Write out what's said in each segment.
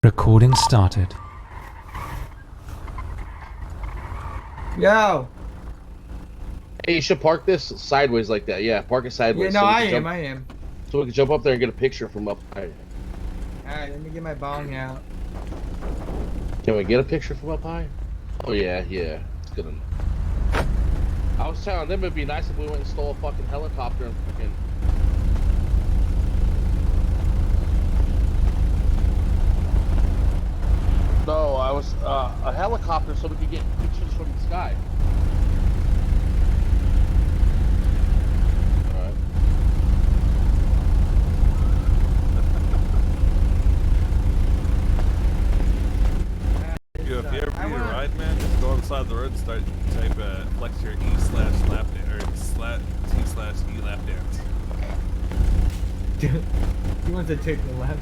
Recording started. Yo. Hey, you should park this sideways like that. Yeah, park it sideways. Yeah, no, I I am. So we can jump up there and get a picture from up high. Alright, let me get my bong out. Can we get a picture from up high? Oh, yeah. It's good enough. I was telling them it'd be nice if we went and stole a fucking helicopter and fucking... No, I was a helicopter so we could get pictures from the sky. Alright. Yo, if you ever need a ride, man, just go on the side of the road and type flex your E/lap dance or T/E lap dance. He wants to take the left.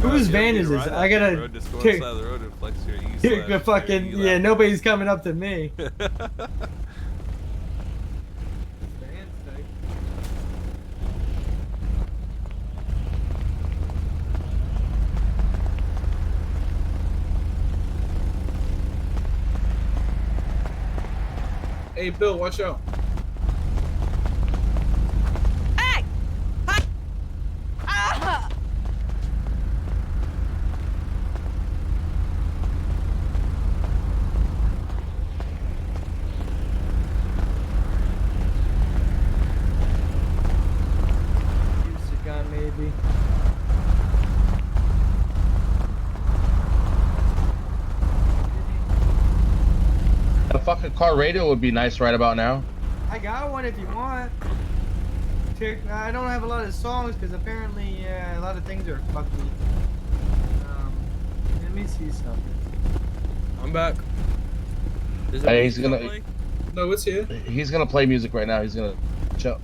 Whose van is this? I gotta just go on the side of the road and flex your take the fucking yeah. Nobody's coming up to me. Hey, Bill, watch out. Hey! Hi! Ah! Use the gun, maybe. A fucking car radio would be nice right about now. I got one if you want. I don't have a lot of songs because apparently a lot of things are fucky. Let me see something. I'm back. Hey, he's gonna... No, it's here. He's gonna play music right now. He's gonna... Chill.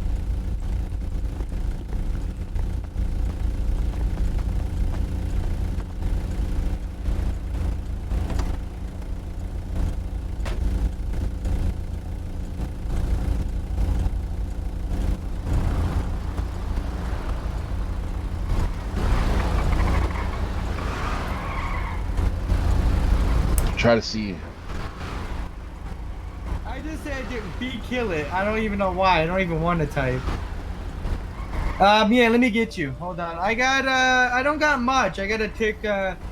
Try to see. I just said B kill it. I don't even know why. I don't even want to type. Yeah, let me get you. Hold on. I don't got much. I gotta take,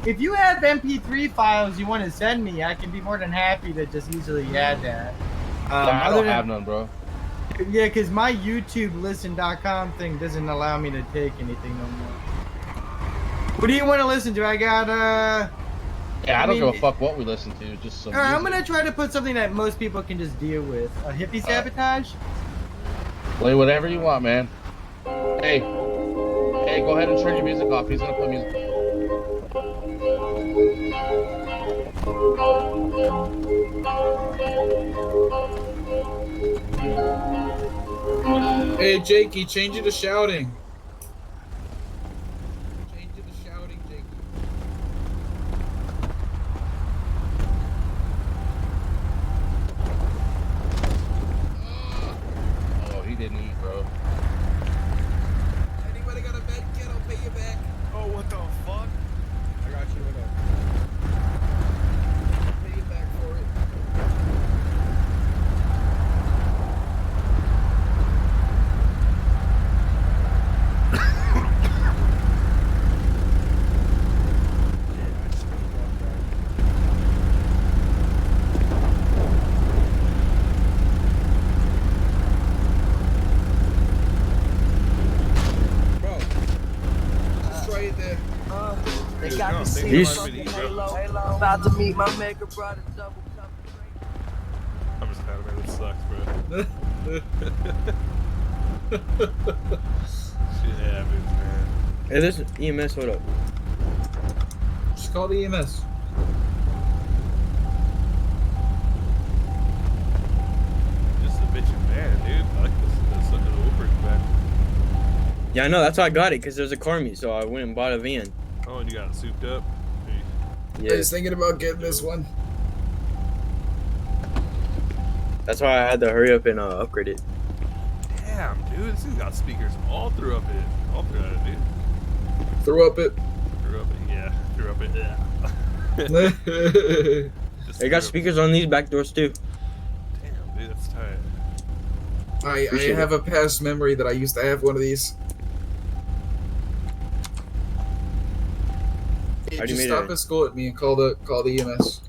if you have MP3 files you want to send me, I can be more than happy to just easily add that. I don't have none, bro. Yeah, because my YouTube listen.com thing doesn't allow me to take anything no more. What do you want to listen to? I got, Yeah, I don't give a fuck what we listen to. Just some. Alright, I'm music. gonna try to put something that most people can just deal with. Hippie sabotage? Play whatever you want, man. Hey, go ahead and turn your music off. He's gonna play music. Hey, Jakey, change it to shouting. Change it to shouting, Jakey. Oh, he didn't eat, bro. Anybody got a med kit? I'll pay you back. Oh, what the fuck? I got you. What up? I'll pay you back for it. Bro, just try it there. They got me No, seeing these- fucking Halo. About to meet my maker brother, double cup of drink. I'm just mad about it. It sucks, bro. Shit happens, man. Hey, this is EMS, hold up. Just call the EMS. Just a bitchin' van, dude. I like this the Uber's back. Yeah, I know, that's why I got it, because there's a car meet, so I went and bought a van. Oh, and you got it souped up. Yeah, I was thinking about getting this one. that's why I had to hurry up and upgrade it. Damn, dude, this thing's got speakers all throughout it, dude. Throw up it. Throughout it, yeah. threw up it. Just They got threw up. speakers on these back doors too. Damn, dude, that's tight. I Appreciate have a past memory that I used to have one of these. Hey, How'd you just meet stop her? at school at me and call the EMS.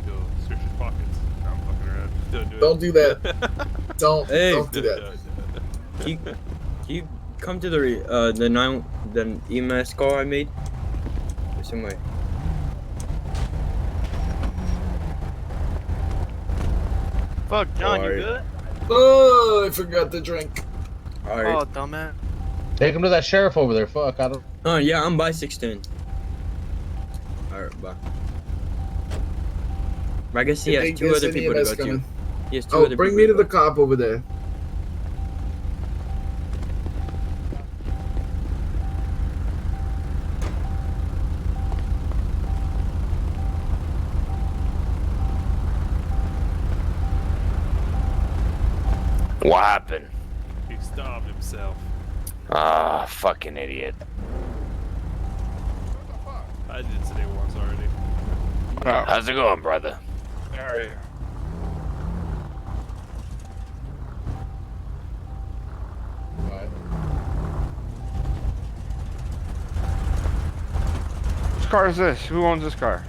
Yo, search his pockets. No, I'm fucking around. Don't do that. Don't Hey. don't do that. Can you come to the EMS call I made? Some way. Fuck, John, you Alright. good? Oh, I forgot to drink. All right. Oh, dumbass. Take him to that sheriff over there. Fuck, I don't. Oh yeah, I'm by 610. All right, bye. I guess he I has think two there's other an people to EMS go coming. to. He has two Oh, other bring people me to the go. cop over there. What happened? He stabbed himself. Ah, fucking idiot. I did today once already. How's it going, brother? Alright. Whose car is this? Who owns this car?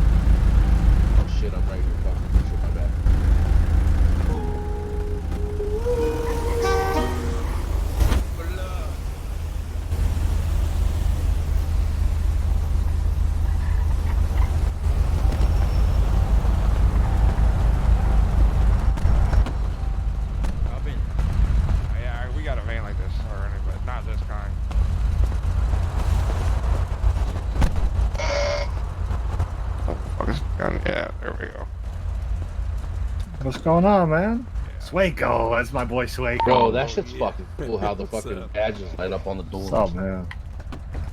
Oh shit, I'm right here. Fuck, shit, my bad. Hop in. Yeah, we got a van like this already, but not this kind. Oh, fuck is gun? Yeah, there we go. What's going on, man? Swanko, that's my boy Swanko. Bro, that shit's yeah. fucking cool. How the What's fucking up? badges light up on the doors. What's up, man?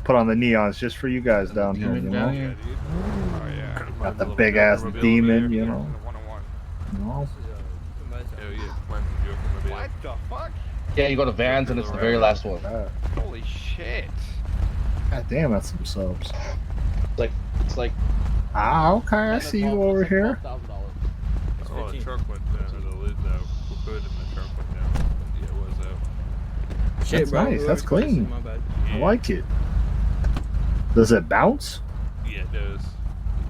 Put on the neons just for you guys down here, you know? Yeah, dude. Oh yeah. Got the Little big ass Joker mobile demon, over you there. know? 101. You know? Hell yeah, mine's a Joker mobile. What the fuck? Yeah, you go to Vans and it's the very last one. Holy shit. God damn, that's some subs. It's like. Ah, okay, I see you over here. $12,000. Oh, the truck went down. Or the lid, the hood and the truck went down. Yeah, it was out. Shit, That's bro. nice, we're that's recording, clean. My bad. I like it. Does it bounce? Yeah, it does.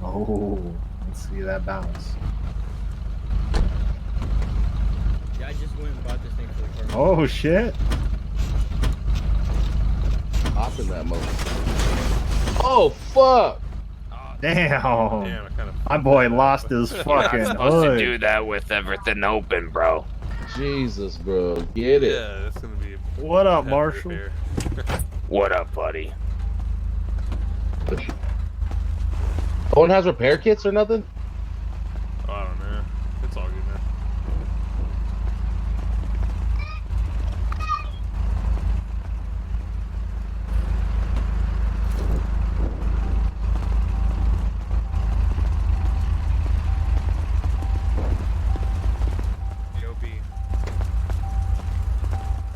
Oh, let's see that bounce. Yeah, I just went and bought this thing for the car. Oh, shit. Hop in that mode. Oh fuck! Damn. Damn, I kind of. My boy lost his You're not fucking supposed to hood. do that with everything open, bro. Jesus, bro, get it. Yeah, that's gonna be. What up, a Marshall? repair. What up, buddy? No one has repair kits or nothing? Oh, I don't know. It's all good, man.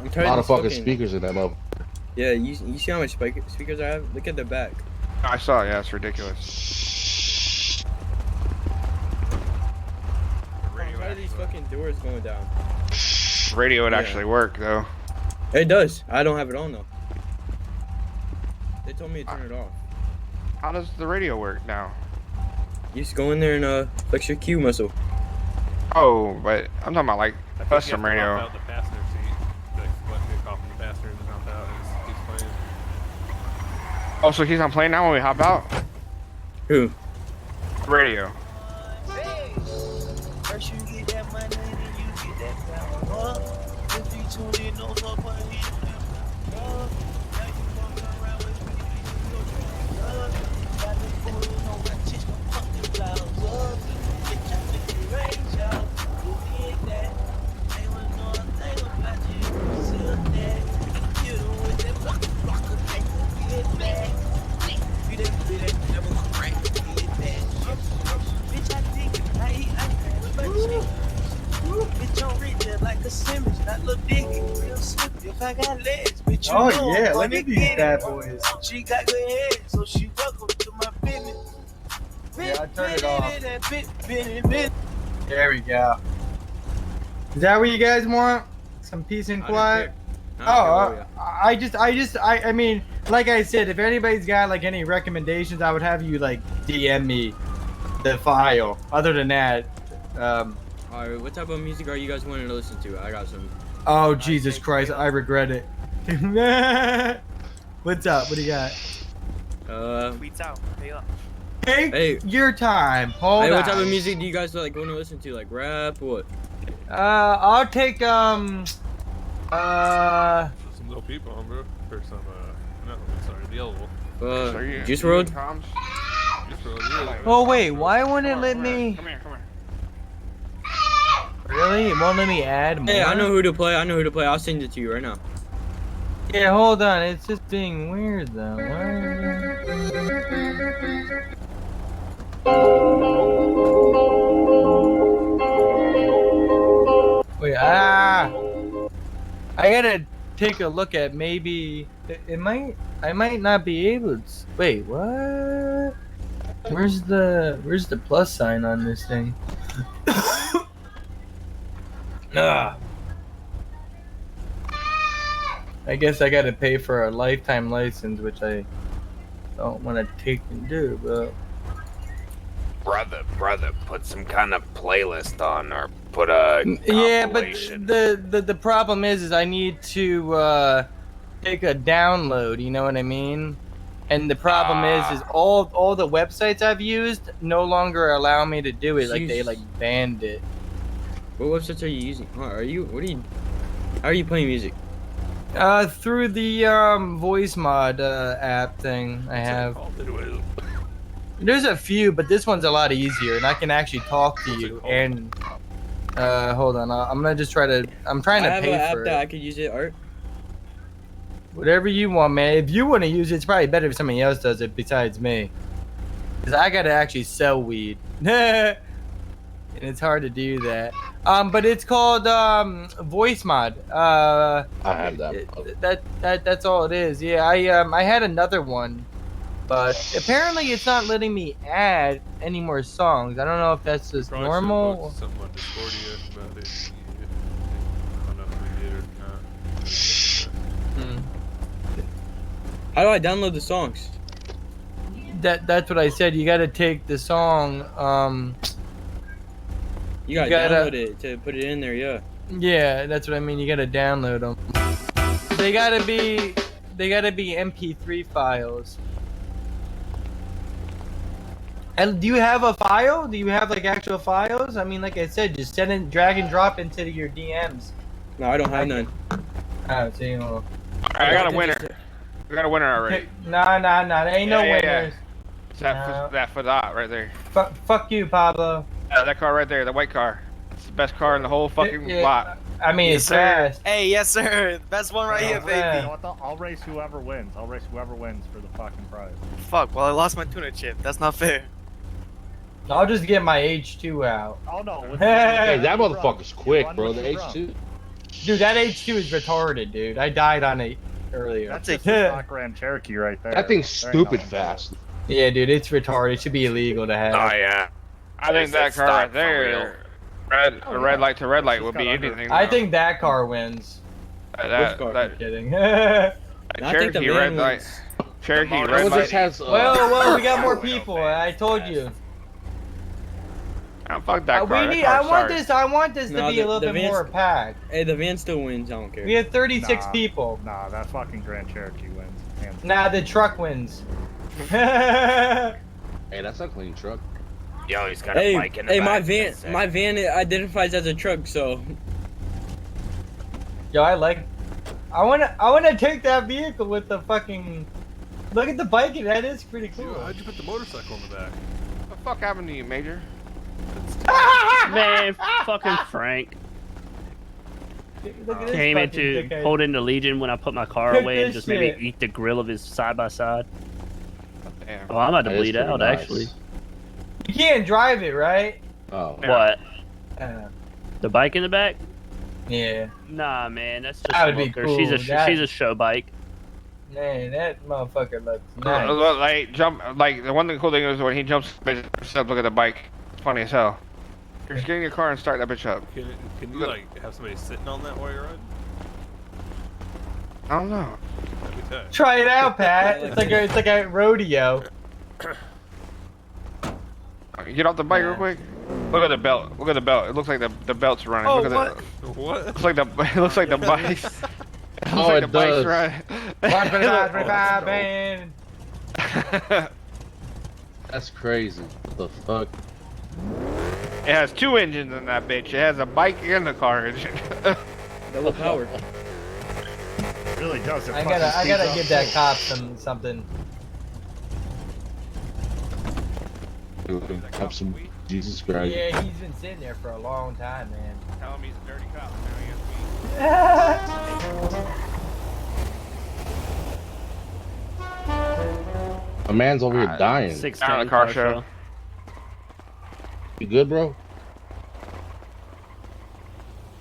I'm A tired lot of of fucking smoking. speakers in that mode. Yeah, you see how much speakers I have? Look at the back. I saw it, yeah, it's ridiculous. I'm tired of these fucking doors going down. Radio would Yeah. actually work though. It does. I don't have it on though. They told me to turn it off. How does the radio work now? You just go in there and flex your Q muscle. Oh, but I'm talking about like I think custom you have to radio. hop out the passenger seat. Like, let me call from the passenger and hop out and he's playing. Oh, so he's not playing now when we hop out? Who? Radio. First you get that money, then you get that power. If you tune in, no more money. Now you walk around with me, got the food, no touch my fucking blouse. Bitch, I think you range out. You did that. They was going, they was about you. Still that. You with that fucking blocker, they gon' get back. You that, never crack, get back. Bitch, I think I eat, I bitch, I'm rich like a Simmons, not Lil Dicky, real slippy. If I got legs, bitch, you Oh know yeah, I'm look gonna at these get bad it. boys. She got good head, so she welcome to my business. Yeah, I turned it off. Bit. There we go. Is that what you guys want? Some peace and quiet? I mean, like I said, if anybody's got like any recommendations, I would have you like DM me the file. Other than that, Alright, what type of music are you guys wanting to listen to? I got some. oh Jesus Christ, I regret it. What's up? What do you got? Tweets out. Pay up. Take Hey. your time. Hold Hey, on. what type of music do you guys like want to listen to? Like rap? What? I'll take Some little people, bro. Or some, no, sorry, the yellow wolf. Juice WRLD? Juice WRLD, yeah. Oh wait, why won't it let me? Come here. Really? It won't let me add more? Hey, I know who to play. I'll send it to you right now. Yeah, hold on. It's just being weird though. Wait, I gotta take a look at maybe I might not be able to. Wait, what? Where's the plus sign on this thing? Ah. I guess I gotta pay for a lifetime license, which I don't want to take and do, but Brother, put some kind of playlist on or put a yeah, but compilation. the problem is I need to take a download. You know what I mean? And the problem is all the websites I've used no longer allow me to do it. Like they like banned it. What websites are you using? How are you playing music? Through the voice mod app thing I have. There's a few, but this one's a lot easier, and I can actually talk to you. And hold on, I'm gonna just I'm trying to I have pay an app for that it. I could use it, Art. Whatever you want, man. If you want to use it, it's probably better if somebody else does it besides me. Cause I gotta actually sell weed, and it's hard to do that. But it's called voice mod. I have that. That's all it is. Yeah, I had another one, but apparently it's not letting me add any more songs. I don't know if that's just Probably normal. should've posted something on Discordia about it. I don't know if we did or not. How do I download the songs? That's what I said. You gotta take the song. You gotta download it to put it in there, yeah. Yeah, that's what I mean. You gotta download them. They gotta be MP3 files. And do you have a file? Do you have like actual files? I mean, like I said, just send it, drag and drop into your DMs. No, I don't have none. Oh, so you know. I got a winner. We got a winner already. Nah. There ain't no winners. It's that Fadot right there. Fuck you, Pablo. That car right there, the white car. It's the best car in the whole fucking Yeah, lot. I mean, it's fast. Hey, yes sir. Best one right here, You baby. know what though? I'll race whoever wins. I'll race whoever wins for the fucking prize. Fuck, well I lost my tuna chip. That's not fair. I'll just get my H2 out. Oh no. Hey, that motherfucker's quick, bro. The H2. Dude, that H2 is retarded, dude. I died on it earlier. That's a stock Grand Cherokee right there. That thing's There ain't stupid nothing fast. Yeah, dude, it's retarded. It should be illegal to have. Oh yeah. I think that car right there, a red light to red light would be anything. I think that car wins. that Kidding. I think the Cherokee van red light. wins. Cherokee Well, red this light. has. Well, we got more people. I told you. Oh, fuck that car. I want this to No, be a little the bit van's- more packed. Hey, the van still wins. I don't care. We have 36 Nah. people. Nah, that fucking Grand Cherokee wins. Hands Nah, the truck wins. Hey, that's a clean truck. Yo, he's got a Hey, bike in the hey, back. my van identifies as a truck, so Yo, I wanna take that vehicle with the fucking. Look at the bike. That is pretty cool. Yo, how'd you put the motorcycle in the back? What the fuck happened to you, Major? Man, fucking Frank Look at this came fucking into dickhead. pulled into Legion when I put my car Check away and this just made shit. me eat the grill of his side by side. Damn. Oh, I'm about to That is bleed pretty out nice. actually. You can't drive it, right? Oh. What? Uh, The bike in the back? yeah. Nah, man, that's just That would be Smoker. cool. She's a That- she's a show bike. Man, that motherfucker looks nice. Like jump, like the cool thing is when he jumps, up, look at the bike. It's funny as hell. Just get in your car and start that bitch up. Can you like have somebody sitting on that while you're riding? I don't know. That'd be tight. Try it out, Pat. It's like a rodeo. Get off the bike real quick. Look at the belt. Look at the belt. It looks like the belt's running. Oh, Look at What? Looks like the it looks like the bike. It looks Oh, like it the bike's does. running. 125 band. That's crazy. What the fuck? It has two engines in that bitch. It has a bike and a car engine. double power. Really does it. I fucking gotta speeds give up. that cop something. Have some Jesus Christ. Yeah, he's been sitting there for a long time, man. Tell him he's a dirty cop. Now he has weed. A man's over here dying. 6'10" Out of the car show. You good, bro?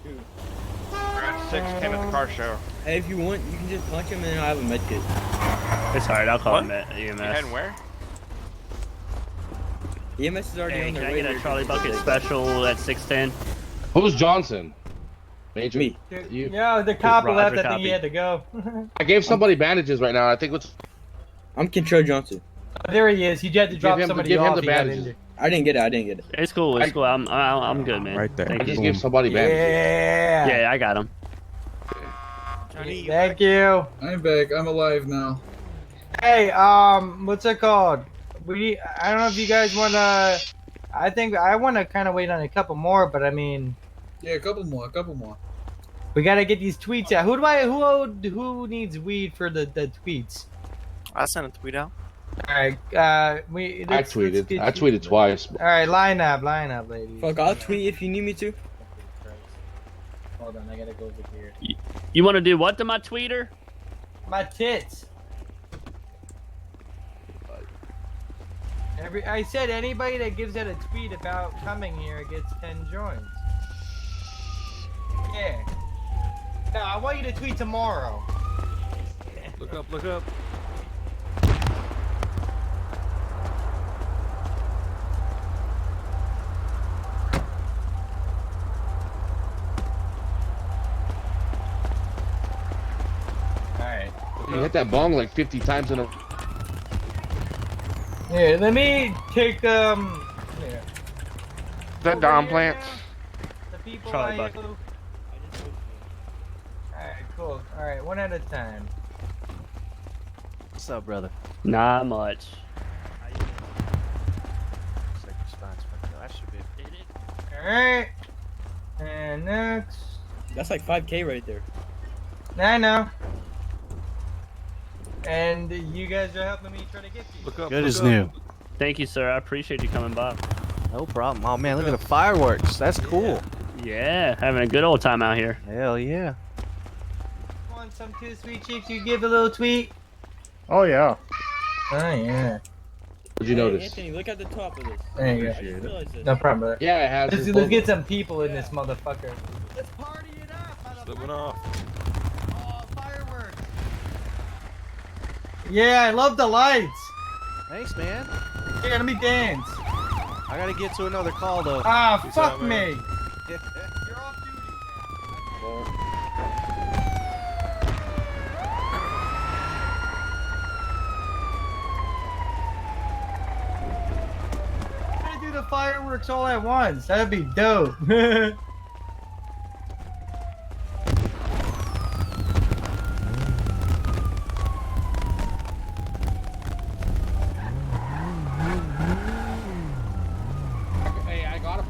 We're at 6:10 at the car show. Hey, if you want, you can just punch him and I'll have a med kit. It's alright, I'll call What? him at You EMS. heading where? EMS is already Hey, on can their I way. get a there. Charlie Bucket special at 610? Who's Johnson? Major? Me. You? Yeah, the cop Roger, left. I think copy. he had to go. I gave somebody bandages right now. I think it's. I'm Control Johnson. There he is. He had to drop somebody give him off. the He got bandages. injured. I didn't get it. It's cool, it's cool. I'm good, man. Right there. Thank I you. just gave somebody bandages. Yeah. Yeah, I got him. Thank you. I'm back. I'm alive now. Hey, what's it called? I don't know if you guys wanna. I think I wanna kind of wait on a couple more, but I mean, Yeah, a couple more. we gotta get these tweets out. Who needs weed for the tweets? I sent a tweet out. All right, I let's tweeted. get I you- tweeted twice. All right, line up, ladies. Fuck, I'll tweet if you need me to. Hold on, I gotta go over here. You want to do what to my tweeter? My tits. I said anybody that gives out a tweet about coming here gets 10 joins. Yeah. No, I want you to tweet tomorrow. Look up, look up. Alright. You hit that bong like 50 times in a. Here, let me take, here. Is that Dom Plants? The people Charlie I Bucket. Alright, cool. Alright, one at a time. What's up, brother? Not much. That should be. Alright. And next. That's like 5K right there. I know. And you guys are helping me try to get these. Look up. Good look as up. new. Thank you, sir. I appreciate you coming by. No problem. Oh man, look at the fireworks. That's cool. Yeah, having a good old time out here. Hell yeah. Want some too, sweet cheeks? You give a little tweet. Oh yeah. Oh yeah. What'd you Hey, notice? Anthony, look at the top of this. There you go. I just realized this. No problem, brother. Yeah, it has. Let's get some people in this motherfucker. Let's party it up, That went off. Oh, fireworks. Yeah, I love the lights. Thanks, man. Here, let me dance. I gotta get to another call though. Ah, Peace fuck out, man. me. You're off duty, man. I'm gonna do the fireworks all at once. That'd be dope.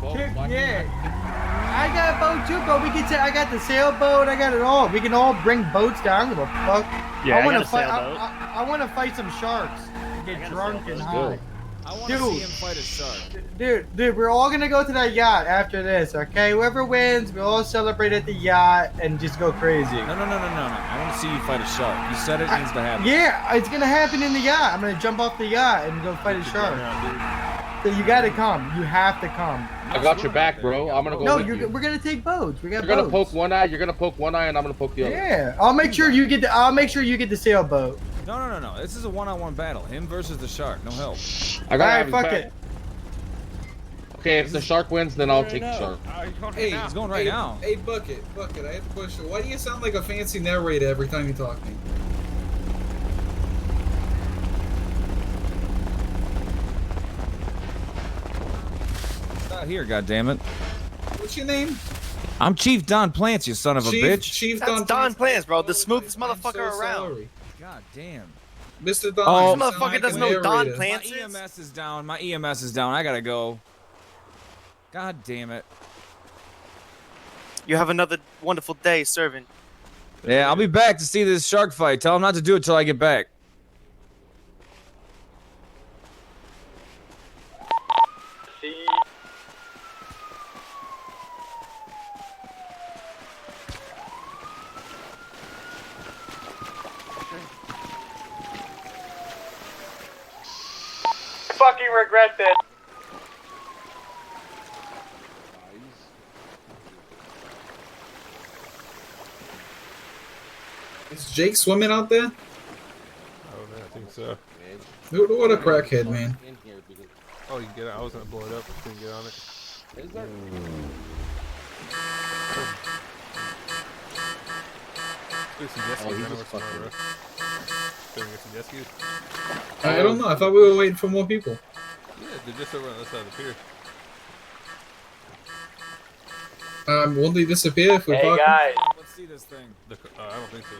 boat. Dude, Why yeah. can't I got a boat too, but we can I got the sailboat. I got it all. We can all bring boats down. I don't give a fuck. Yeah, I wanna got a fight. sailboat. I want to fight some sharks. And I get got a drunk and sailboat. high. I want to Dude. see him fight a shark. Dude, we're all gonna go to that yacht after this, okay? Whoever wins, we'll all celebrate at the yacht and just go crazy. No. I want to see you fight a shark. You said it needs to happen. Yeah, it's gonna happen in the yacht. I'm gonna jump off the yacht and go fight a shark. So you gotta come. You have to come. I got your back, bro. I'm gonna go No, with you. we're gonna take boats. We got You're gonna boats. poke one eye. You're gonna poke one eye, and I'm gonna poke the other. Yeah, I'll make sure you get the sailboat. No. This is a one-on-one battle. Him versus the shark. No help. I gotta have Alright, his fuck back. it. Okay, if the shark wins, then I'll take the shark. Hey, He's going right now. Hey, Bucket, I have a question. Why do you sound like a fancy narrator every time you talk to me? Not here, goddammit. What's your name? I'm Chief Don Plants, you son of a bitch. Chief That's Don. Don Plans, bro. The smoothest I'm motherfucker so around. sorry. God damn. Mr. Don. Oh, you This sound motherfucker like a doesn't know Don narrator. Plants My is. EMS is down. My EMS is down. I gotta go. God damn it. You have another wonderful day serving. Yeah, I'll be back to see this shark fight. Tell him not to do it till I get back. Fucking regret this. Is Jake swimming out there? Oh, man, I think so. What a crackhead, man. Oh, you can get it. I was gonna blow it up, but couldn't get on it. Is there? Get some jet skis. Oh, I he's know just what's tomorrow, fucking- bro. Gonna get some jet skis? I don't know. I thought we were waiting for more people. Yeah, they're just over on the other side of the pier. Won't they disappear if we're Hey talking? guys. Let's see this thing. I don't think so.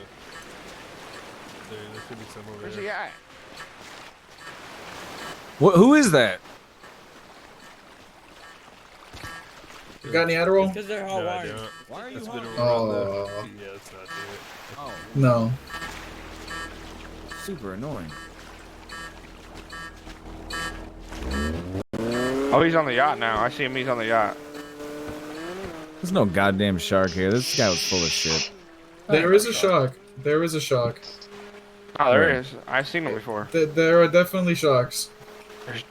There should be some over Where's there. he at? Who is that? You got any Adderall? Because they're No, hot I wired. don't. Why are you That's hot? been Oh. around the... Yeah, let's not do it. Oh, No. super annoying. Oh, he's on the yacht now. I see him. He's on the yacht. There's no goddamn shark here. This guy was full of shit. There is a shark. There is a shark. Oh, there Where? he is. I've seen him before. There are definitely sharks.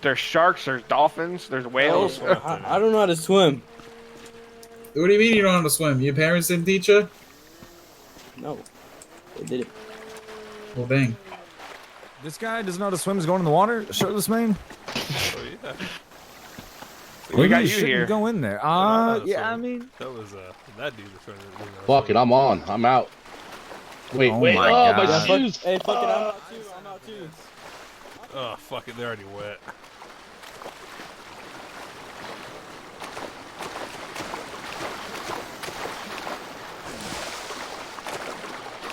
There's sharks. There's dolphins. There's whales. I don't know how to swim. What do you mean you don't know how to swim? Your parents didn't teach you? No. They did it. Well, dang. This guy doesn't know how to swim. Is going in the water. Shirtless man. Oh, yeah. We got Maybe you shouldn't here. Go in there. no, Yeah. I sorry. mean. That was, that dude was trying to... Fuck it, I'm on. I'm out. Wait, Oh wait. my Oh, God. my shoes. Hey, fuck it, I'm out too. I'm out too. Oh, fuck it. They're already wet.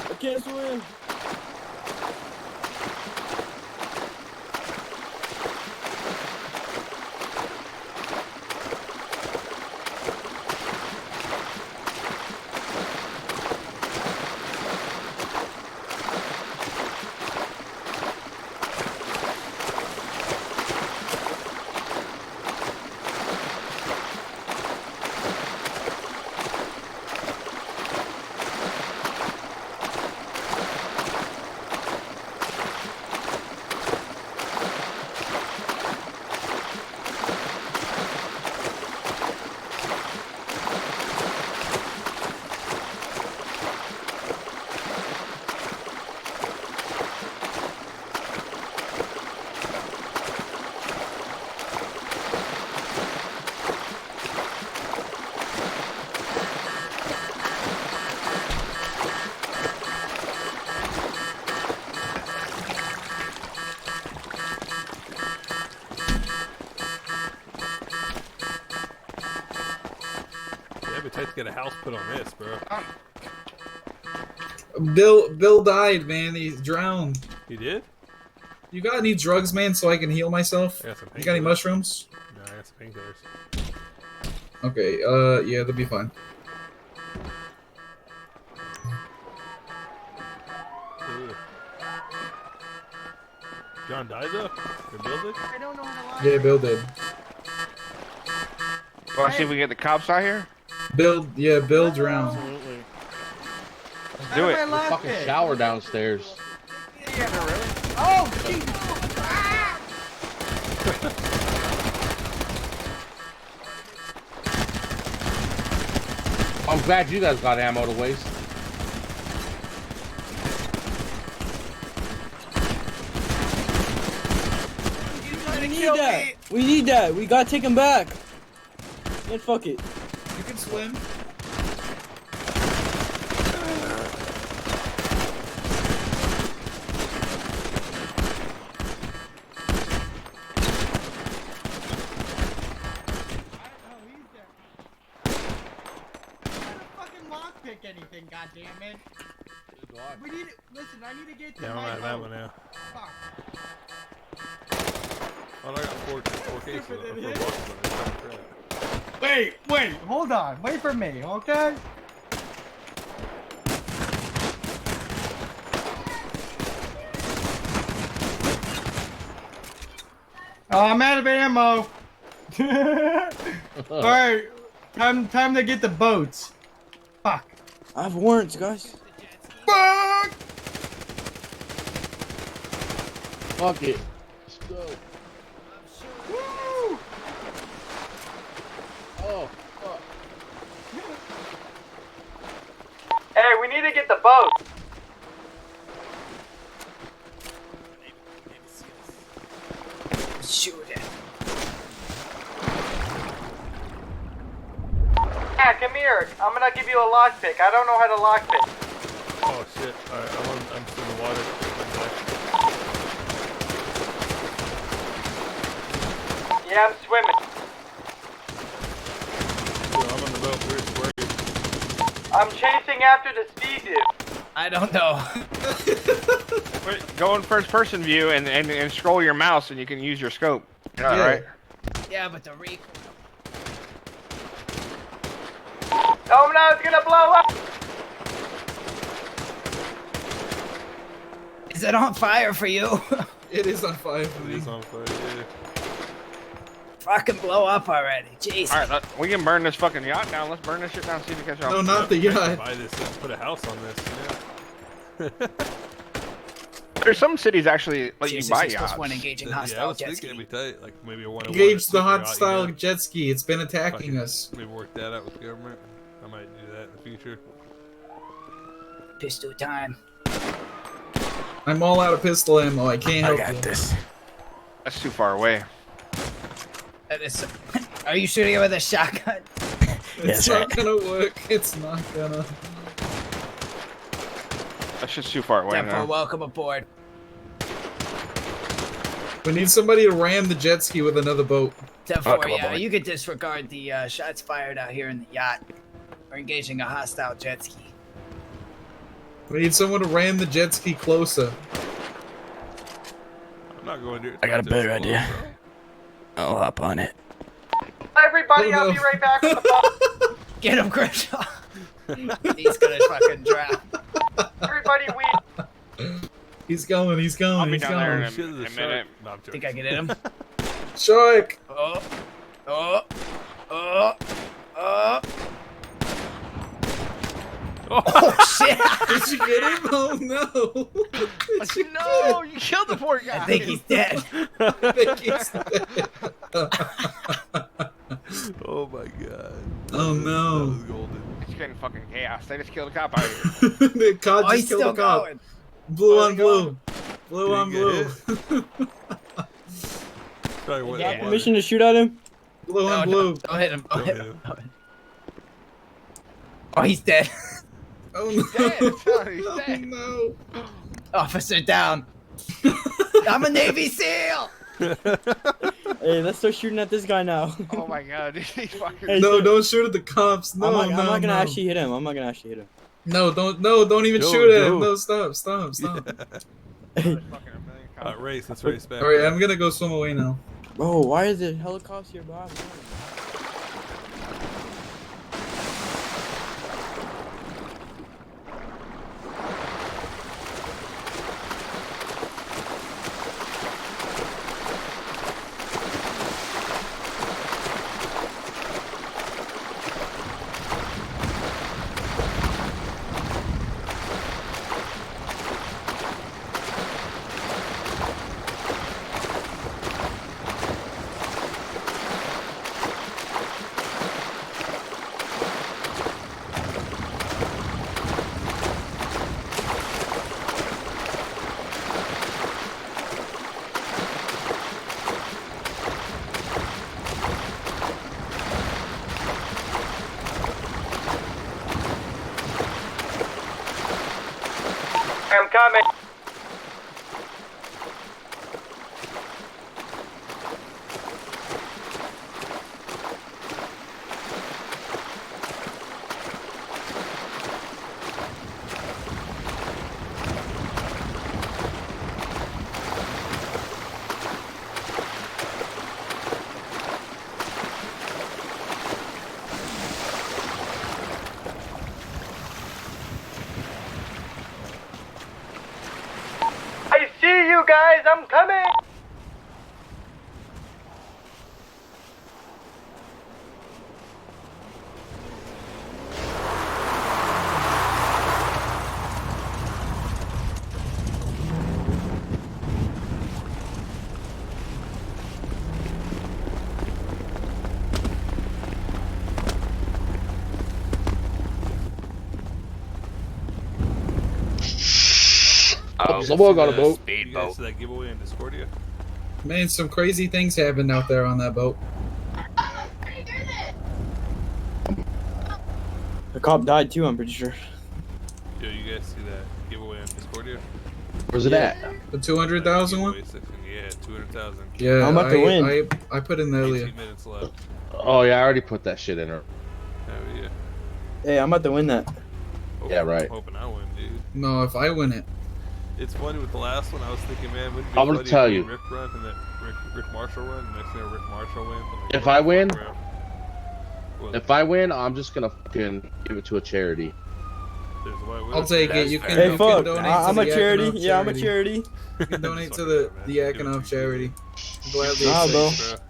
I can't swim. Yeah, it'd be tight to get a house put on this, bro. Bill died, man. He's drowned. He did? You got any drugs, man, so I can heal myself? I got some You got any painkillers. mushrooms? No, I got got some painkillers. Okay, yeah, they'll be fine. Ooh. John Diza? Or Bill did? I don't know how to Yeah, Bill did. Want to see if we can get the cops out here? Bill drowned. Absolutely. Let's do it. The fucking shower downstairs. Oh, Jesus. I'm glad you guys got ammo to waste. We need that. We need that. We gotta take him back. Man, fuck it. You can swim. Pick anything, goddammit. We need it. Listen, I need to get to Yeah, I don't my have that boat. one now. Fuck. Oh, I got four cases of Stupid four idiot. boxes of it. Wait, hold on. Wait for me, okay? Oh, I'm out of ammo. Alright, time to get the boats. Fuck. I have warrants, guys. Fuck! Fuck it. Let's go. Woo! Oh, fuck. Hey, we need to get the boat. Shoot it. Yeah, come here. I'm gonna give you a lockpick. I don't know how to lockpick. Oh shit! Alright, I'm still in the water. Yeah, I'm swimming. I'm on the boat. Where are you? I'm chasing after the speed dude. I don't know. Wait, go in first person view and scroll your mouse and you can use your scope. Yeah, Yeah. right? Yeah, but the recoil. Oh no, it's gonna blow up. Is it on fire for you? It is on fire for It me. is on fire. Yeah. Fucking blow up already. Jeez. Alright, we can burn this fucking yacht down. Let's burn this shit down and see if it catches on. No, not the I should yacht. buy this and put a house on this. Yeah. There's some cities actually let Jesus, you buy you're supposed yachts. to want engaging Yeah, I hostile was jet thinking it'd ski. be tight. Like maybe a 101. Engage the super hot yacht, style you know? jet ski. It's been attacking Fucking- us. Maybe work that out with the government. I might do that in the future. Pistol time. I'm all out of pistol ammo. I can't help you. this. That's too far away. That is. Are you shooting it with a shotgun? It's not gonna work. It's not gonna. That's just too far away Tempo, now. welcome aboard. We need somebody to ram the jet ski with another boat. Tempo, Welcome yeah, aboard. you could disregard the shots fired out here in the yacht. We're engaging a hostile jet ski. We need someone to ram the jet ski closer. I'm not going to. I got a better idea. I'll hop on it. Everybody, Oh, I'll no. be right back with the boat. Get him, Grimshaw. He's gonna fucking drown. Everybody, we. He's going. He's going. I'll be He's down there in going. a, Shit, there's a minute. No, I'm joking. Think I can hit him? Shark. Oh. Oh, shit! Did you get him? Oh no. Did you No, you killed the poor guy. I think he's dead. think he's dead? Oh my god. Oh That no. was golden. It's getting fucking chaos. They just killed a cop out here. The cop Oh, he's just killed still the cop. going. Blue Oh, on he blue. Blue Did he on get blue. Sorry, what? Yeah. Permission to shoot at him? Blue No, on blue. don't hit him. Don't Don't hit hit him. him. Oh, he's dead. Oh no. dead. He's Oh dead. no. Officer down. I'm a Navy SEAL. Hey, let's start shooting at this guy now. Oh my god, he's fucking. Hey, No, so- don't shoot at the cops. No, I'm no, not gonna no. actually hit him. I'm not gonna actually hit him. No, don't even Go, shoot at go. him. No, stop. There's fucking a million cops. Race. Let's race back. All right, I'm gonna go swim away now. Bro, why is it helicopter here, bro? I'm coming. I see you guys, I'm coming! Oh, someone got a boat. You guys Speedboat. see that giveaway in Discordia? Man, some crazy things happened out there on that boat. The cop died too, I'm pretty sure. Yo, you guys see that giveaway on Discordia? Where's it at? The 200,000 one? Giveaway section, yeah, 200,000. Yeah, I'm about to win. I put in earlier. 18 minutes left. Oh yeah, I already put that shit in her. Oh yeah. Hey, I'm about to win that. Yeah, right. I'm hoping I win, dude. No, if I win it. It's funny with the last one. I was thinking, man, wouldn't it be I'm gonna funny tell if you. Rick run and then Rick Marshall run. Next thing Rick Marshall wins. If I win, Well, if I win, I'm just gonna fucking give it to a charity. there's a way we I'll would- take it. That's You can, fair. Hey, you can fuck. donate I'm to a the charity. Akinov Yeah, I'm a charity. You can donate to Fuck the it, man. Give it Akinov to charity. Gladly Nah, bro. accept.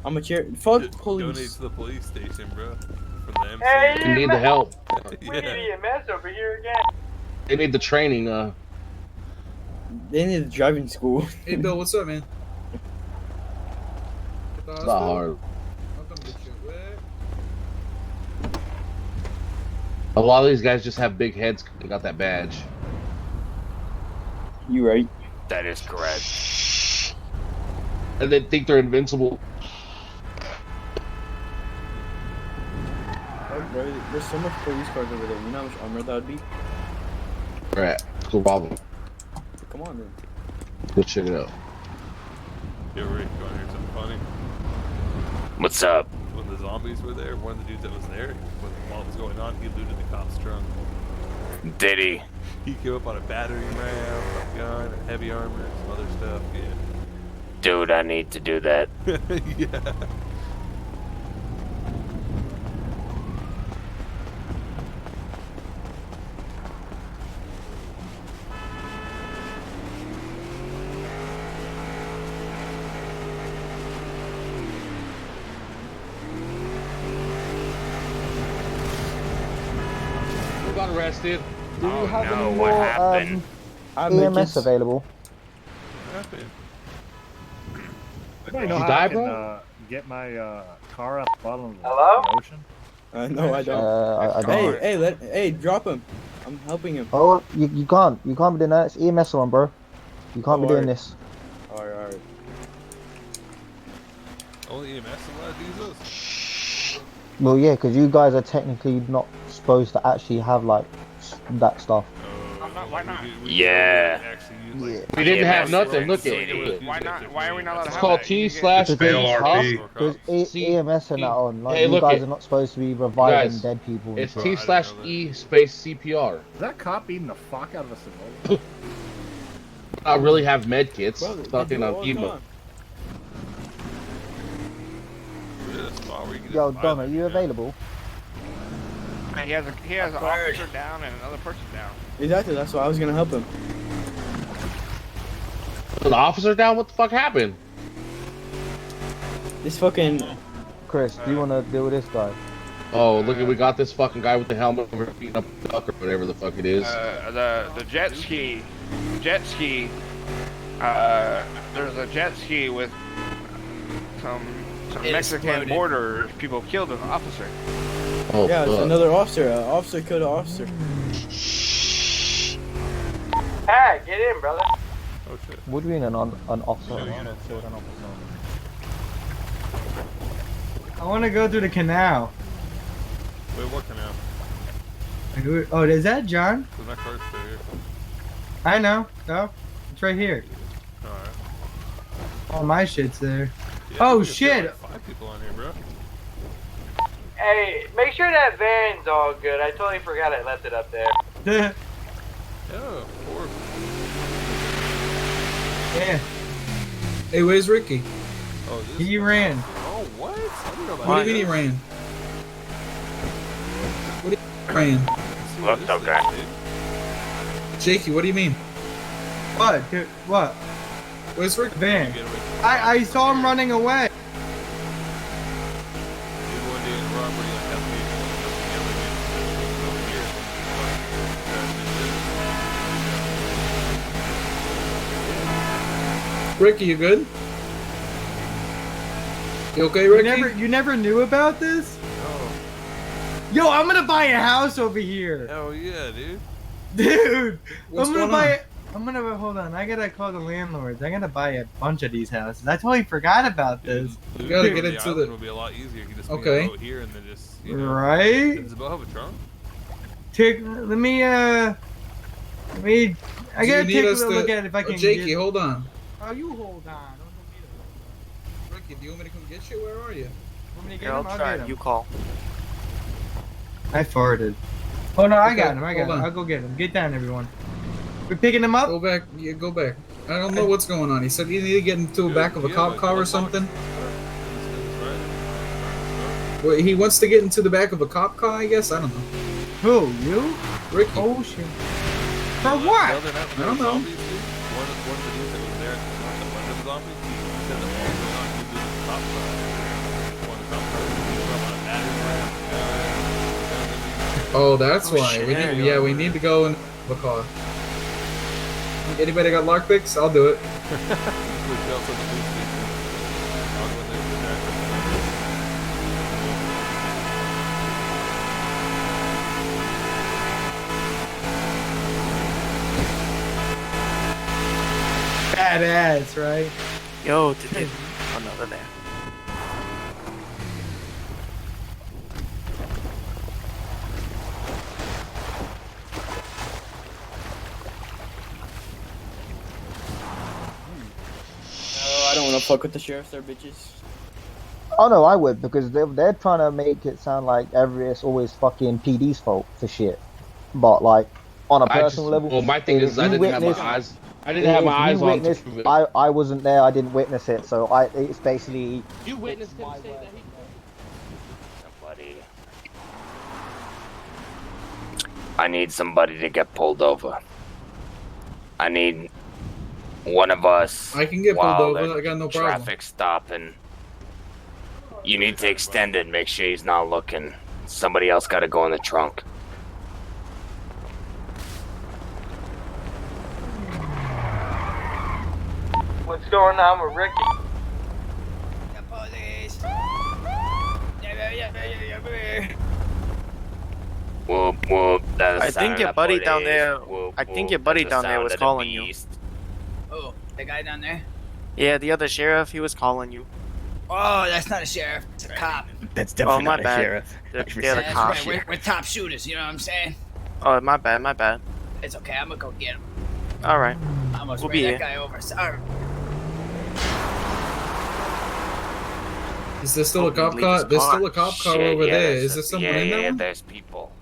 I'm a charity. Fuck Donate police. to the police station, bro. From the MC. Hey, They need the help. We need Yeah. EMS over here again. They need the training. They need driving school. Hey, Bill, what's up, man? At the It's hospital? not hard. I'll come get you. What? A lot of these guys just have big heads. They got that badge. You right. That is correct. And they think they're invincible. Bro, there's so much police cars over there. You know how much armor that would be? Right. Let's go rob them. Come on, man. Go check it out. Yo, Rick, you wanna hear something funny? What's up? When the zombies were there, one of the dudes that was there, while it was going on, he looted the cop's trunk. Did he? He came up on a battering ram, a gun, a heavy armor, some other stuff. Dude, I need to do that. Yeah. Yeah. Who got arrested? Do you have any more, what happened? EMS available? What happened? Anybody know You how die, I can bro? get my car out the bottom of the Hello? ocean? No, I don't. I don't. Hey, drop him. I'm helping him. Oh, you can't. You can't be doing that. It's EMS one, bro. You can't be doing this. Alright. Only EMS allowed to use those? Well, yeah, because you guys are technically not supposed to actually have like that stuff. Why not? Yeah. We didn't have nothing. Look at it. Why not? Why are we not allowed to It's have called that? Because EMS and that on. Like, Hey, you look guys it. are not supposed to be reviving Guys, dead people. and It's shit. T/E space CPR. Is that cop beating the fuck out of a civilian? I really have med kits. Bro, they Fucking do it all the emo. time. car where you can Yo, just buy Don, are them, you yeah. available? And he has an officer down and another person down. Exactly, that's why I was gonna help him. The officer down? What the fuck happened? This fucking. Chris, do you want to deal with this guy? Oh, look at we got this fucking guy with the helmet over beating up a duck or whatever the fuck it is. The jet ski. There's a jet ski with some It Mexican exploded. border people killed an officer. Oh, Yeah, it's fuck. another officer. Officer killed an officer. Hey, get in, brother. Oh shit. What do you mean an officer? I want to go through the canal. Wait, what canal? Oh, is that John? There's my car's still here. I know. No, it's right here. Alright. All my shit's there. Yeah, Oh, we can fit, shit. like 5 people on here, bro. Hey, make sure that van's all good. I totally forgot I left it up there. Yeah, 4. Yeah, Hey, where's Ricky? Oh, this he ran. Oh, what? I didn't know about What do you this. mean he ran? What do you mean he ran? Let's see what Looked this okay. is, dude. Jakey, what do you mean? What? Dude, what? Where's Ricky? Van. Get away. I saw him running away. Dude, one day in robbery, like, that's me. Over here. Ricky, you good? You okay, You Ricky? you never knew about this? Oh, Yo, I'm gonna buy a house over here. hell yeah, dude. Dude, What's I'm gonna going buy on? I'm gonna hold on. I gotta call the landlords. I gotta buy a bunch of these houses. I totally forgot about this. Dude, gotta moving get the into island the- would be a lot easier. You could just Okay. be a boat here and then just, you know. Right? Does the boat have a trunk? Let me. I Do you gotta need take a us little to- look at it if I can. Jakey, get... hold on. Oh, you hold on. Ricky, do you want me to come get you? Where are you? Want me to get him? I'll get him. call. I farted. Oh no, I Okay, got him. I got hold him. on. I'll go get him. Get down, everyone. We're picking him up. Go back. Yeah, go back. I don't know what's going on. He said you need to get into the back of a Yeah, cop like, car or like, something. right? Well, he wants to get into the back of a cop car, I guess. I don't know. Who? You? Ricky. Oh shit. For The what? other night, I don't know. zombies, dude, one of the dudes that was there, one of the zombies, he said that all going on, he was the cop car. One of the cop cars, he was on a battery. Oh, that's why. shit. We need, yeah, we need to go in the car. Anybody got lockpicks? I'll do it. Badass, right? Yo, did they? Oh no, they're there. Oh, I don't want to fuck with the sheriff, there, bitches. Oh no, I would because they're trying to make it sound like it's always fucking PD's fault for shit. But like on a personal level, well, my thing if is I you didn't have my witness- eyes. I didn't have my if you eyes on to witnessed- prove it. I wasn't there. I didn't witness it, so it's basically. You witnessed him say that he. Somebody. I need somebody to get pulled over. I need one of us. I can get pulled while over. the I got no problem. Traffic stopping. You need to extend it. Make sure he's not looking. Somebody else got to go in the trunk. What's going on with Ricky? The police. Whoop whoop. That's I the think sound your of buddy police. down there- Whoop, I think whoop. your buddy That's the down there sound was of the calling you. beast. Oh, the guy down there? Yeah, the other sheriff, he was calling you. Oh, that's not a sheriff. It's a cop. That's Oh, definitely my not a bad. sheriff. Yeah, For the sure. That's cop. right. We're top shooters, you know what I'm saying? Oh, my bad, my bad. It's okay. I'm gonna go get him. All right. I almost We'll ran be that here. guy over. Sorry. Is there still a Oh, cop leave car? his There's car. still a cop car Shit, over yeah, there. there's Is there someone in yeah, there? there's people.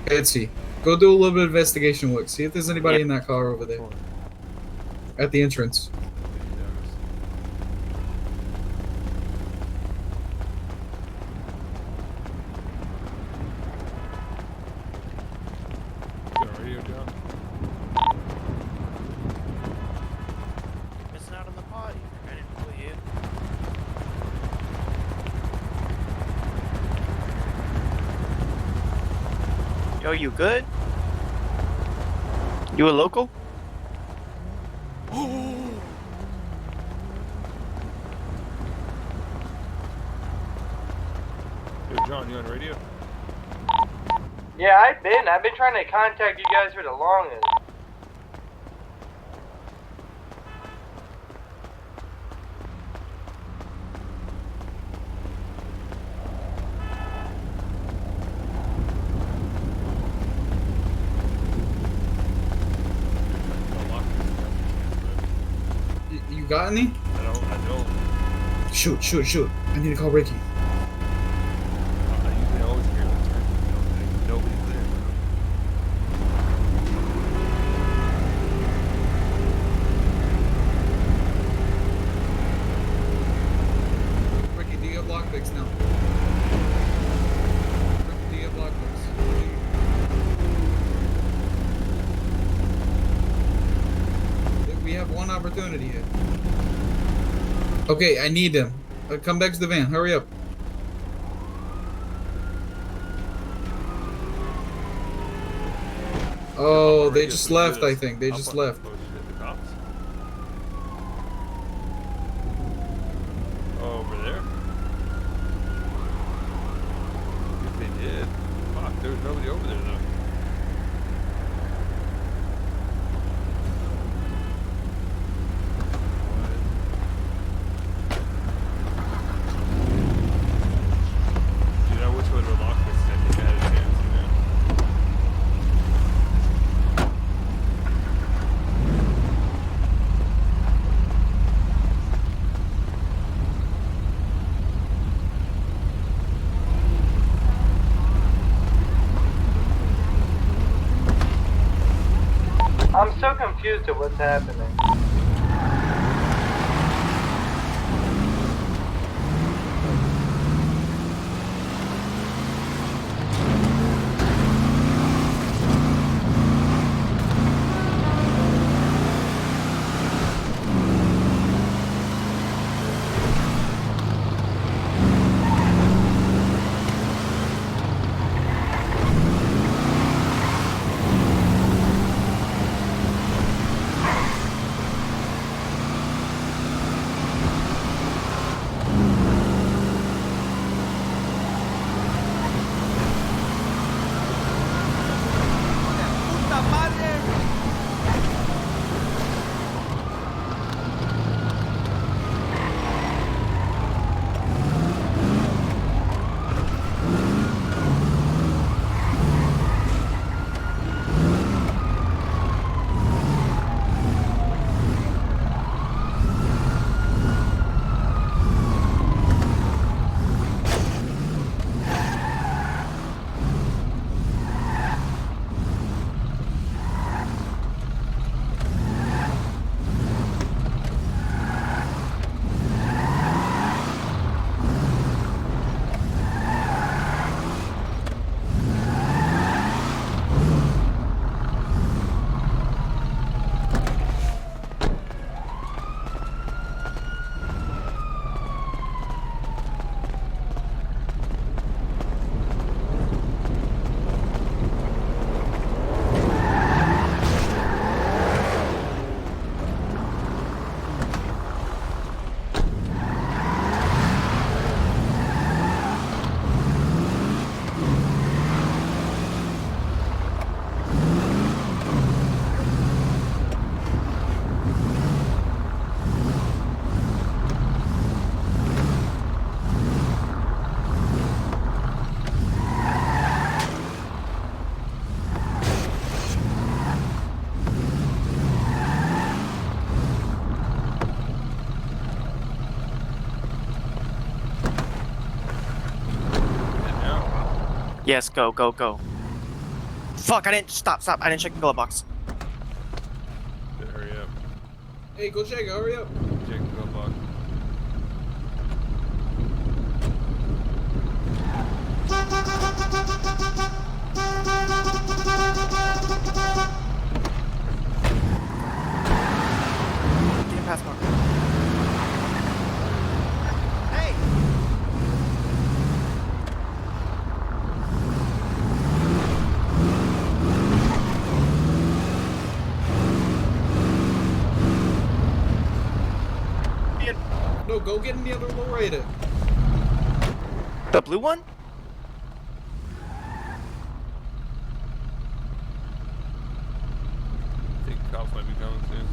Etsy, go do a little bit of investigation work. See if there's anybody in that car over there. At the entrance. Yo, you good? You a local? Yo, John, you on radio? Yeah, I've been trying to contact you guys for the longest. You got any? I don't. Shoot. I need to call Ricky. I usually always hear that. Nobody's there. Ricky, do you have lockpicks now? Ricky, do you have lockpicks? We have one opportunity here. Okay, I need them. Come back to the van. Hurry up. Oh, they just left, I think. They just left. Over there? If they did. Fuck, there was nobody over there though. Dude, I wish I would have locked this. I think I had a chance, you know? I'm so confused at what's happening. Yes, go. Fuck, I didn't stop. I didn't check the glove box. Dude, hurry up. Hey, go check it. Hurry up. Check the glove box. Get past Mark. Hey! No, go get in the other lowrider. The blue one? I think cops might be coming soon.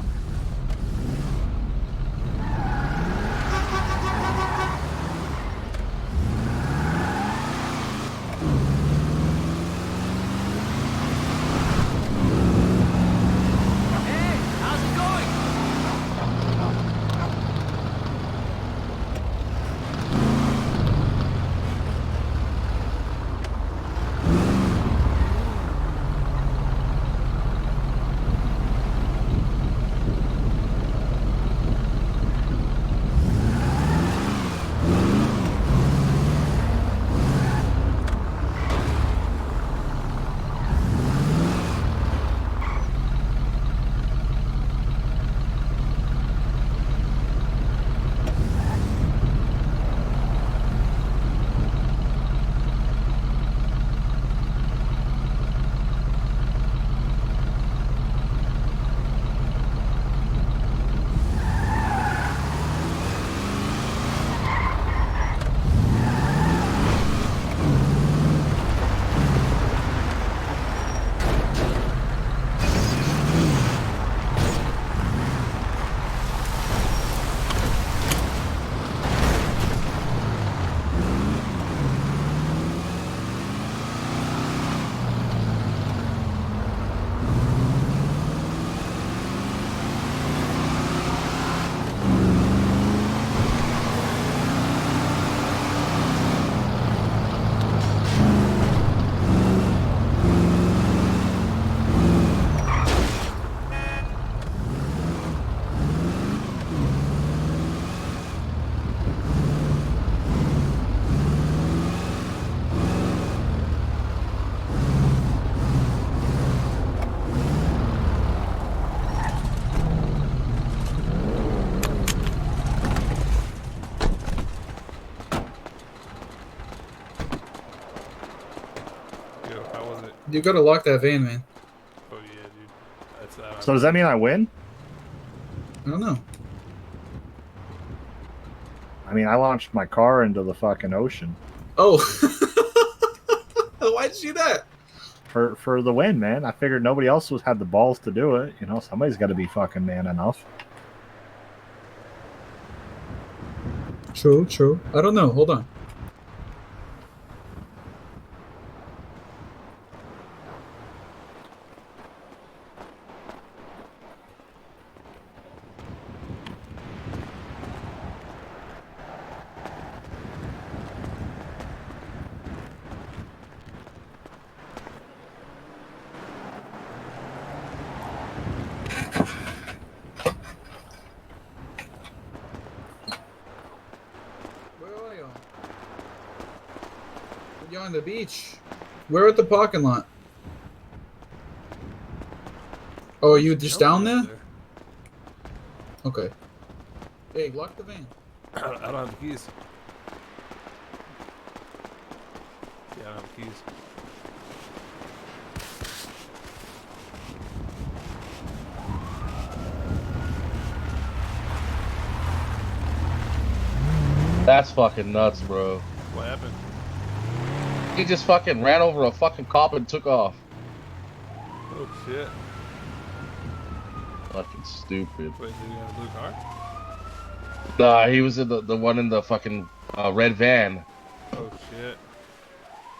Yo, how was it? You gotta lock that van, man. Oh yeah, dude. That's So does that mean I win? I don't know. I mean, I launched my car into the fucking ocean Oh. Why'd you do that? for the win, man. I figured nobody else had the balls to do it. You know, somebody's got to be fucking man enough. True, true. I don't know. Hold on. Where are you? You're on the beach. We're at the parking lot. Oh, are you just down there? Okay. Hey, lock the van. I don't have the keys. Yeah, I don't have the keys. That's fucking nuts, bro. What happened? He just fucking ran over a fucking cop and took off. Oh shit. Fucking stupid. Wait, did he have a blue car? Nah, he was in the one in the fucking red van. Oh shit.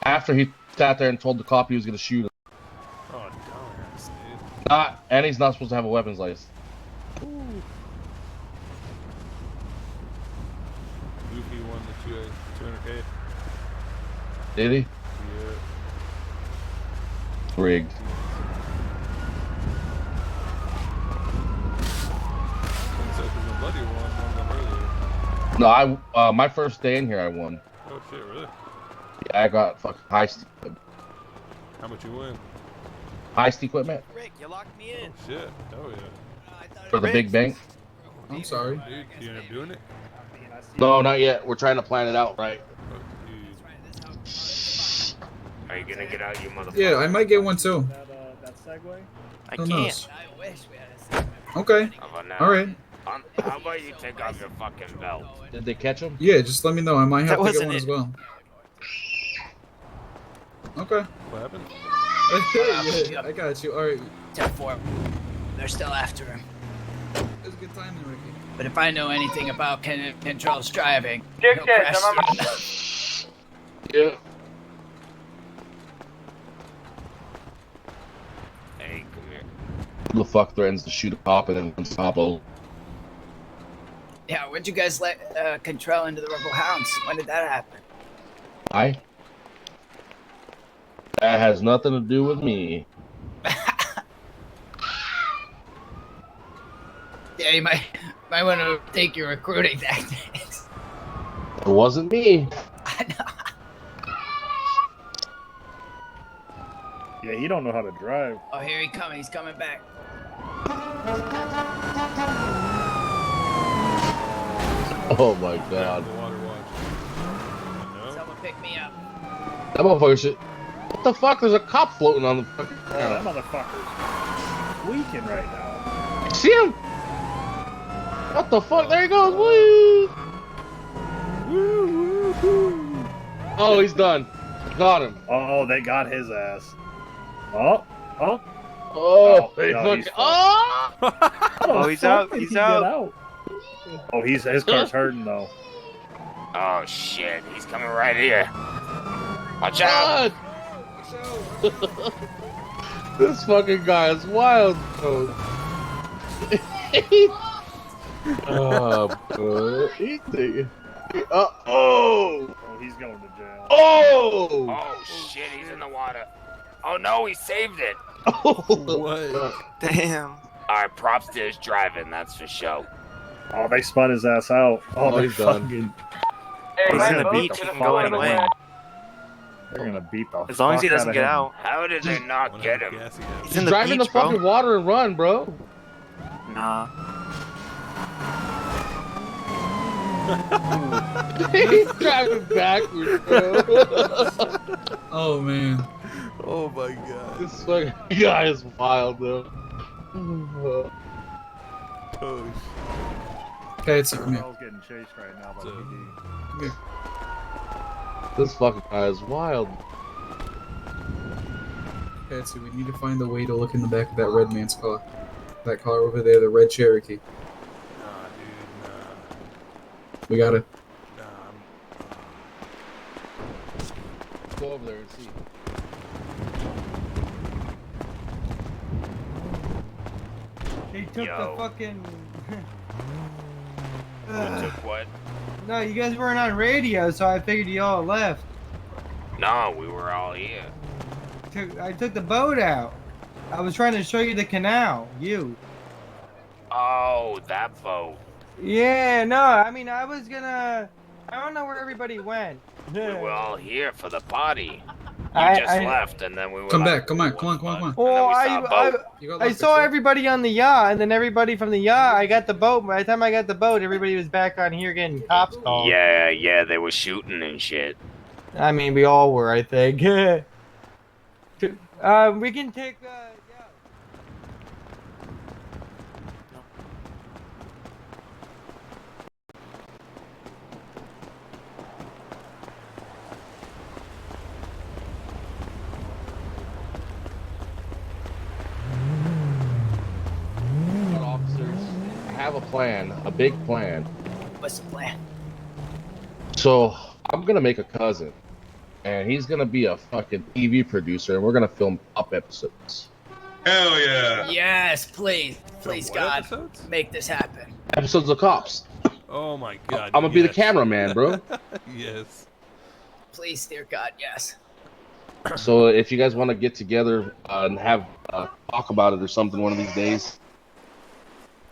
After he sat there and told the cop he was gonna shoot him. Oh, dumbass, dude. And he's not supposed to have a weapons license. Ooh. Goofy won the 200K. Did he? Yeah. Rigged. Buddy won them earlier. No, I my first day in here I won. Oh shit, really? Yeah, I got fucking heist. How much you win? Heist equipment Rick, you locked me in. Oh shit. Oh yeah. for the big bank. I'm sorry. Dude, you end up doing it? No, not yet. We're trying to plan it out right. Oh, Are you gonna get out, you motherfucker? Yeah, I might get one too. That Segway? I Who can't. knows? Okay. All right. How about you take off your fucking belt? Did they catch him? Yeah, just let me know. I might have That to get wasn't one it. as well. Okay. What happened? Yeah, I got you. All right. 10-4. They're still after him. It was a good time, Ricky. But if I know anything about Cantrell's driving, Dick he'll says, crash I'm on you. Yeah. Hey, come here. Who the fuck threatens to shoot a cop and then stop a... Yeah, when'd you guys let Cantrell into the Rebel Hounds? When did that happen? I? That has nothing to do with me. Yeah, you might want to take your recruiting tactics. It wasn't me. Yeah, he don't know how to drive. Oh, here he comes. He's coming back. Oh my god. Someone pick me up. That motherfucker shit. What the fuck? There's a cop floating on the fucking Oh, that ground. motherfucker's tweaking right now. See him? What the fuck? There he goes. Woo! Oh, he's done. Got him. Oh, they got his ass. Oh. Oh, they no, fucking. he's Oh! Oh, he's out. Did He's he get out. Oh, his car's hurting though. Oh shit, he's coming right here. Watch out! God! This fucking guy is wild, bro. Oh, easy. Oh! Oh, he's going to jail. Oh! Oh shit, he's in the water. Oh no, he saved it. What? Damn. Alright, props to his driving, that's for show. Oh, they spun his ass out. Oh, Oh, they're he's done. fucking. Hey, He's They're in the gonna beat beach. the He can go fuck any out of way. him. They're gonna beat the As long as he fuck doesn't out get of him. out. How did they not get him? He's in the Drive in the beach, bro. fucking water and run, bro. Nah. He's driving backwards, bro. Oh man. Oh my god. This fucking guy is wild, though. Oh Okay, it's come here. Carl's getting chased right now by So- PD. Come here. This fucking guy is wild. Patsy, we need to find a way to look in the back of that red man's car. That car over there, the red Cherokee. Nah, dude, We gotta. nah. Go over there and see. He took Yo. the fucking. Who took what? No, you guys weren't on radio, so I figured you all left. No, we were all here. I took the boat out. I was trying to show you the canal. You. Oh, that boat. Yeah, no, I mean, I was gonna. I don't know where everybody went. We were all here for the party. You I- just I- left, and then we were Come like, back, come on, come on, come on, come on. Well, we saw a boat. You got I luck, saw Patsy. everybody on the yacht, and then everybody from the yacht, I got the boat. By the time I got the boat, everybody was back on here getting cops called. Yeah, they were shooting and shit. I mean, we all were, I think. We can take. Yeah. Officers, I have a plan, a big plan. What's the plan? So I'm gonna make a cousin, and he's gonna be a fucking TV producer, and we're gonna film up episodes. Hell yeah! Yes, please. Please, what God. episodes? Make this happen. Episodes of Cops. Oh my god. I'm gonna be the yes. cameraman, bro. Yes. Please, dear God, yes. So if you guys want to get together and have talk about it or something one of these days,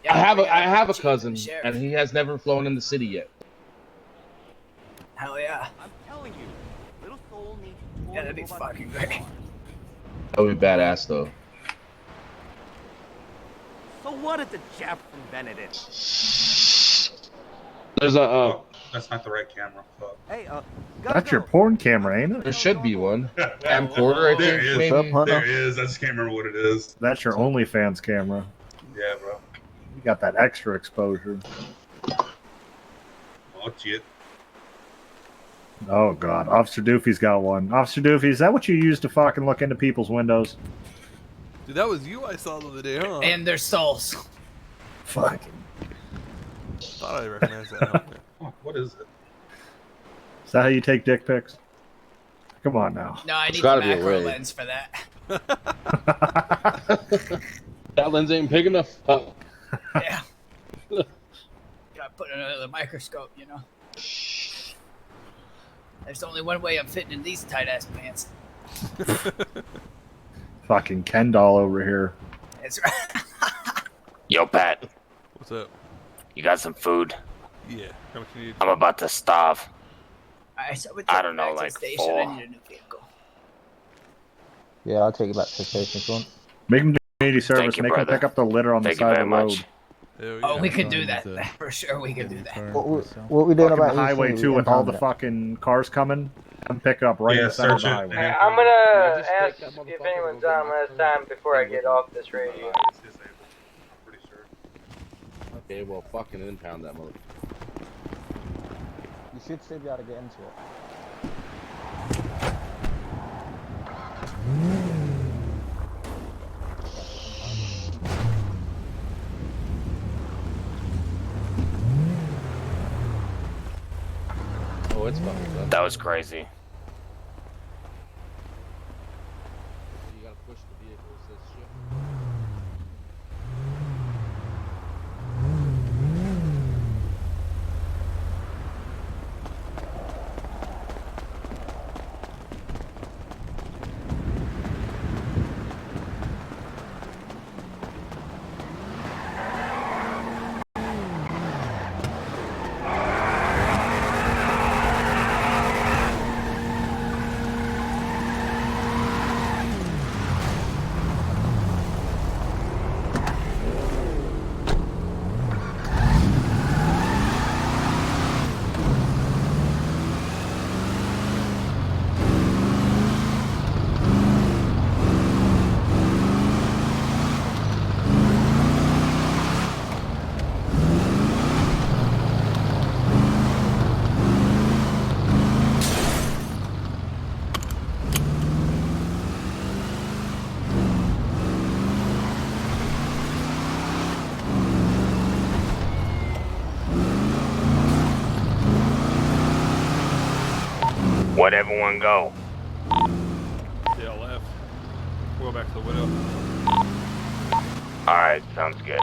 Yeah, I have we a gotta cousin, Sheriff. and he has never flown in the city yet. Hell yeah. I'm telling you, little soul needs to Yeah, that'd be fucking great. That would be badass, though. So what if the Japs invented it? There's a Oh, that's not the right camera. Fuck. Hey, That's your porn camera, ain't it? there should be one camcorder, I There think. is. Maybe. What's up, Hunter? There is. I just can't remember what it is. That's your OnlyFans camera. Yeah, bro. got that extra exposure. Oh, shit. Oh god, Officer Doofy's got one. Officer Doofy, is that what you use to fucking look into people's windows? Dude, that was you I saw the other day, huh? And their souls. Fucking. Thought I recognized that. Oh, what is it? Is that how you take dick pics? Come on now. No, I It's need the gotta be a macro ray. lens for that. That lens ain't big enough. Oh. Yeah. Gotta put it under the microscope, you know. There's only one way I'm fitting in these tight ass pants. Fucking Ken doll over here. That's right. Yo, Pat. What's up? You got some food? Yeah. How much you need? I'm about to starve. Alright, so I don't know, back to the like station. 4. I need a new vehicle. Yeah, I'll take you back to the station if you want. Make him do community service. you, Make him brother. pick up the litter on Thank the you side very of the road. much. Oh, we can do that. For sure, we can do that. What we doing Fucking about the highway East too, Street with all the impoundment? fucking cars coming. I'm pick up right in Yeah, the center of search the it. highway. I'm gonna just ask take that if motherfucker anyone's and go on get last time before I get off this radio. It's disabled. I'm pretty sure. Okay, well, fucking impound that mother. You should still be able to get into it. Oh, it's fucking done. That was crazy. You gotta push the vehicle. It says shit. Where'd everyone go? Yeah, I left. We'll go back to the widow. Alright, sounds good.